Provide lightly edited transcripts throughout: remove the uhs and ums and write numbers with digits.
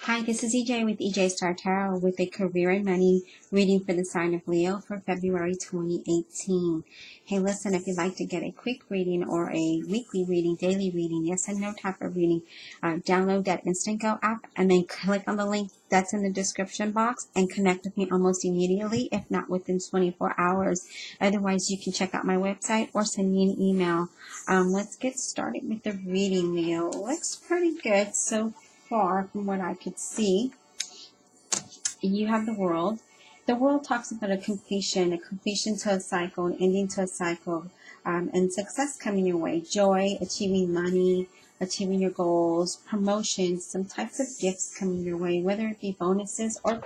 Hi, this is EJ with EJ Star Tarot with a career and money reading for the sign of Leo for February 2018. Hey, listen, if you'd like to get a quick reading or a weekly reading, daily reading, yes and no type of reading, download that Instant Go app and then click on the link that's in the description box and connect with me almost immediately, if not within 24 hours. Otherwise, you can check out my website or send me an email. Let's get started with the reading, Leo. Looks pretty good so far from what I could see. You have the world. The world talks about a completion to a cycle, an ending to a cycle, and success coming your way, joy, achieving money, achieving your goals, promotions, some types of gifts coming your way, whether it be bonuses or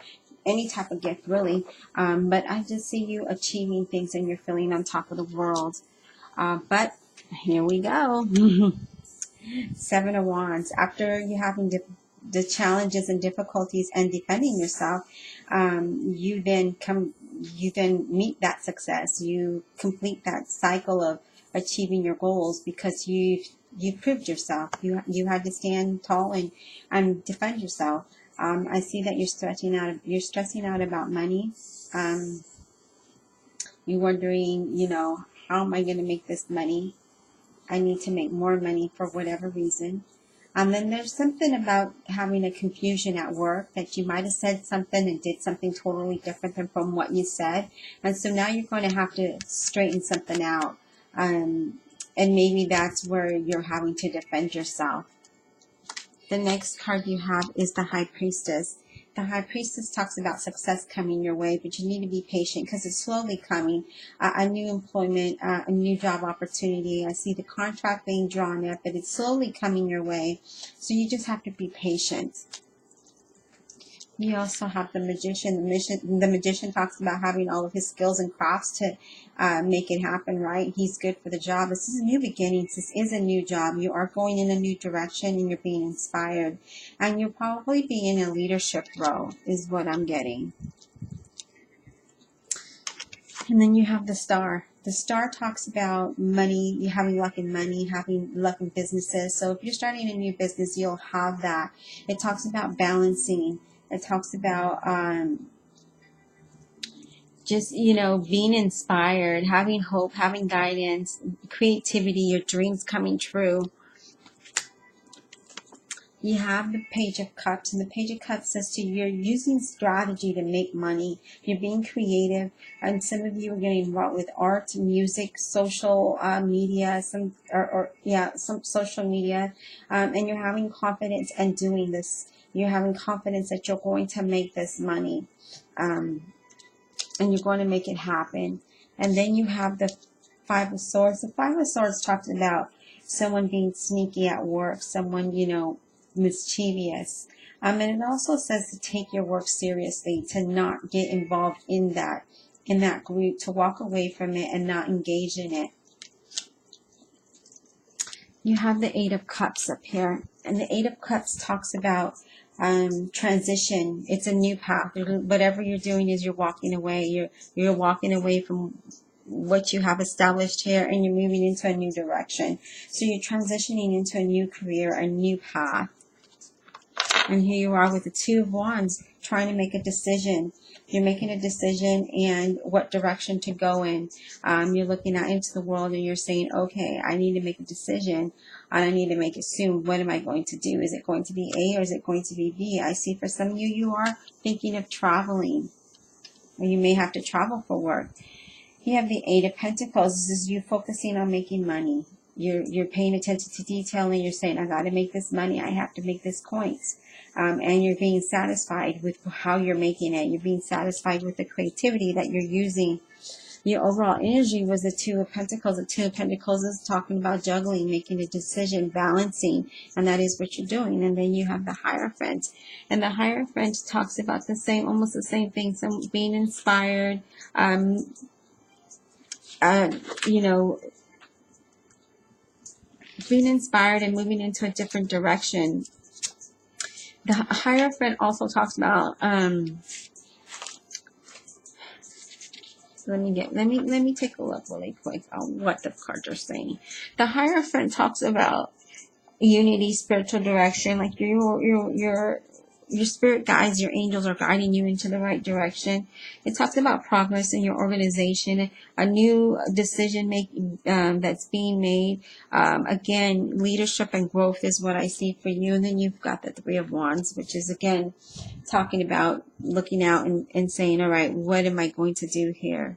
any type of gift really. But I just see you achieving things and you're feeling on top of the world. But here we go. Seven of Wands. After you having the challenges and difficulties and defending yourself, you then meet that success. You complete that cycle of achieving your goals because you proved yourself. You had to stand tall and defend yourself. I see that you're stressing out about money. You're wondering, how am I going to make this money? I need to make more money for whatever reason. Then there's something about having a confusion at work, that you might have said something and did something totally different than from what you said. And so now you're going to have to straighten something out. And maybe that's where you're having to defend yourself. The next card you have is the High Priestess. The High Priestess talks about success coming your way, but you need to be patient because it's slowly coming. A new employment, a new job opportunity. I see the contract being drawn up, but it's slowly coming your way. So you just have to be patient. You also have the Magician. The Magician talks about having all of his skills and crafts to make it happen, right? He's good for the job. This is a new beginning. This is a new job. You are going in a new direction and you're being inspired. And you'll probably be in a leadership role is what I'm getting. And then you have the Star. The Star talks about money, you having luck in money, having luck in businesses. So if you're starting a new business, you'll have that. It talks about balancing. It talks about just, being inspired, having hope, having guidance, creativity, your dreams coming true. You have the Page of Cups, and the Page of Cups says to you, you're using strategy to make money. You're being creative, and some of you are getting involved with art, music, social media, some social media, and you're having confidence in doing this. You're having confidence that you're going to make this money, and you're going to make it happen. And then you have the Five of Swords. The Five of Swords talks about someone being sneaky at work, someone, mischievous. And it also says to take your work seriously, to not get involved in that group, to walk away from it and not engage in it. You have the Eight of Cups up here, and the Eight of Cups talks about transition. It's a new path. Whatever you're doing is you're walking away. You're walking away from what you have established here, and you're moving into a new direction. So you're transitioning into a new career, a new path. And here you are with the Two of Wands, trying to make a decision. You're making a decision and what direction to go in. You're looking out into the world and you're saying, okay, I need to make a decision and I need to make it soon. What am I going to do? Is it going to be A or is it going to be B? I see for some of you, you are thinking of traveling, or you may have to travel for work. You have the Eight of Pentacles. This is you focusing on making money. You're paying attention to detail and you're saying, I got to make this money. I have to make this coins. And you're being satisfied with how you're making it. You're being satisfied with the creativity that you're using. Your overall energy was the Two of Pentacles. The Two of Pentacles is talking about juggling, making a decision, balancing, and that is what you're doing. And then you have the Hierophant. And the Hierophant talks about almost the same thing. So being inspired, being inspired and moving into a different direction. The Hierophant also talks about let me take a look really quick on what the cards are saying. The Hierophant talks about unity, spiritual direction, like you're your spirit guides, your angels are guiding you into the right direction. It talks about progress in your organization, a new decision making that's being made. Again, leadership and growth is what I see for you. And then you've got the Three of Wands, which is again talking about looking out and saying, all right, what am I going to do here?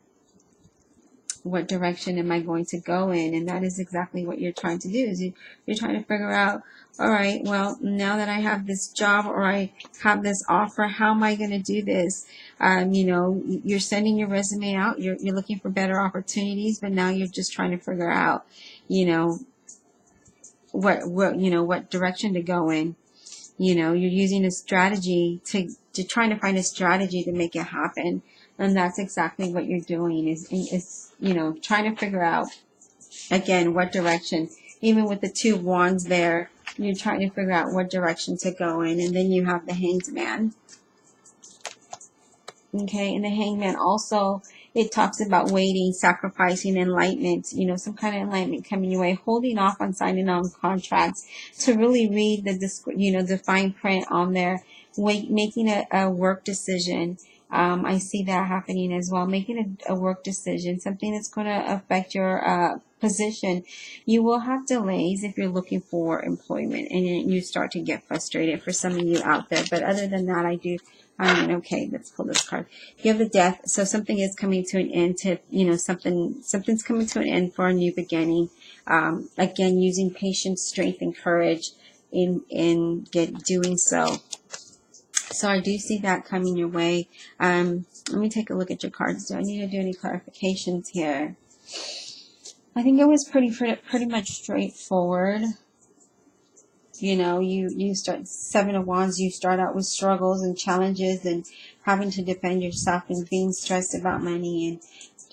What direction am I going to go in? And that is exactly what you're trying to do, is you're trying to figure out, all right, well, now that I have this job or I have this offer, how am I going to do this? You know, you're sending your resume out, you're looking for better opportunities, but now you're just trying to figure out, you know, what direction to go in. You know, you're using a strategy to trying to find a strategy to make it happen. And that's exactly what you're doing is, you know, trying to figure out, again, what direction. Even with the Two of Wands there, you're trying to figure out what direction to go in. And then you have the Hanged Man. Okay, and the Hangman also, it talks about waiting, sacrificing, enlightenment, you know, some kind of enlightenment coming your way, holding off on signing on contracts to really read the fine print on there, making a work decision. I see that happening as well, making a work decision, something that's going to affect your position. You will have delays if you're looking for employment, and you start to get frustrated for some of you out there. But other than that, okay, let's pull this card. You have the Death, so something is coming to an end. Something's coming to an end for a new beginning. Again, using patience, strength, and courage in doing so. So I do see that coming your way. Let me take a look at your cards. Do I need to do any clarifications here? I think it was pretty much straightforward. You know, you start Seven of Wands, you start out with struggles and challenges and having to defend yourself and being stressed about money and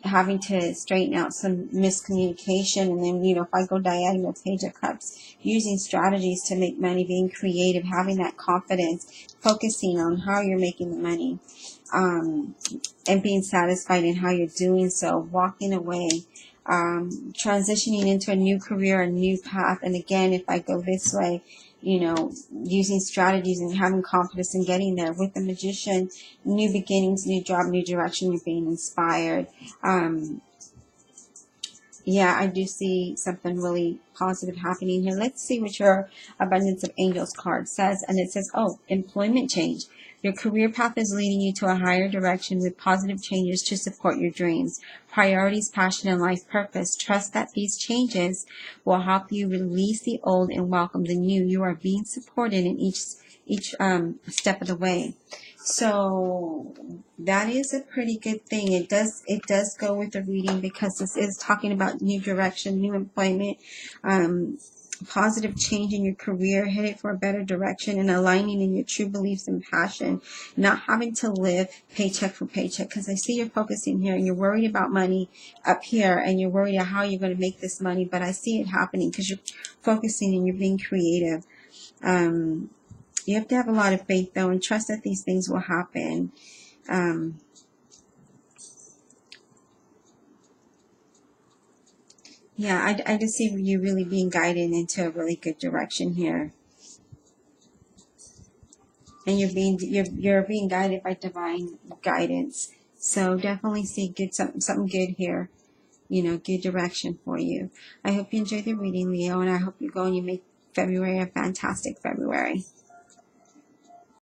having to straighten out some miscommunication. And then, you know, if I go diagonal, Page of Cups, using strategies to make money, being creative, having that confidence, focusing on how you're making the money, and being satisfied in how you're doing so, walking away, transitioning into a new career, a new path. And again, if I go this way, you know, using strategies and having confidence in getting there. With the Magician, new beginnings, new job, new direction, you're being inspired. Yeah, I do see something really positive happening here. Let's see what your Abundance of Angels card says. And it says, oh, employment change. Your career path is leading you to a higher direction with positive changes to support your dreams, priorities, passion, and life purpose. Trust that these changes will help you release the old and welcome the new. You are being supported in each step of the way. So that is a pretty good thing. It does go with the reading, because this is talking about new direction, new employment, positive change in your career, headed for a better direction, and aligning in your true beliefs and passion, not having to live paycheck for paycheck. Because I see you're focusing here and you're worried about money up here, and you're worried about how you're going to make this money, but I see it happening because you're focusing and you're being creative. You have to have a lot of faith, though, and trust that these things will happen. Yeah, I just see you really being guided into a really good direction here. And you're being guided by divine guidance. So definitely see something good here. You know, good direction for you. I hope you enjoyed the reading, Leo, and I hope you go and you make February a fantastic February.